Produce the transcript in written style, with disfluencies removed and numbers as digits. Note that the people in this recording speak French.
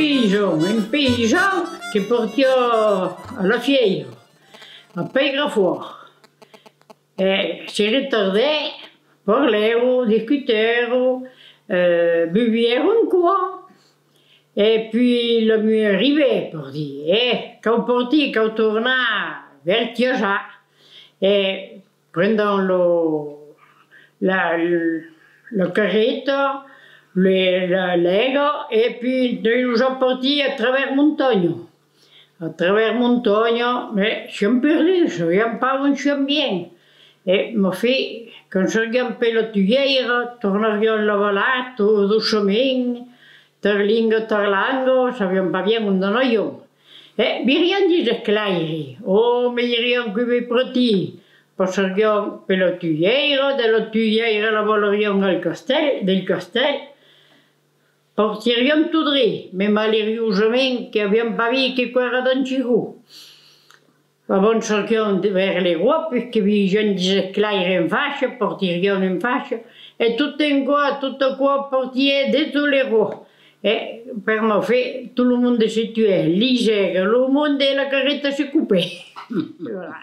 un paysan qui partait à la fière, à Paigrafoire. Et si retardait, parlait, discutait, buvait un quoi. Et puis le mieux arrivait pour dire, quand on partit, quand on tournait vers Tioja, et prenant la carrette, la lega, et puis nous sommes partis à travers montagne. À travers montagne, mais je suis perdu, je ne sais pas où je suis bien. Et m'a fait, quand je regarde un peu la tuyère, tournerions la valade, tout le chemin, terlingo, terlango, je ne savais pas bien où on allait. Et rien disait clair. Oh, mais rien que me prati. Parce que regarde un peu la tuyère, de la tuyère, la volerions del castel. Partirions tout droit, mais malheureusement, qui n'avions pas vu que quoi era dans Chirou. Avant sortions vers les rois, puisque les gens disaient clair en fâche, partirions en fâche, et tout quoi partait de tous les rois. Et per ma fait, tout le monde se tuait, lisait, le monde et la carrette se coupaient. Voilà.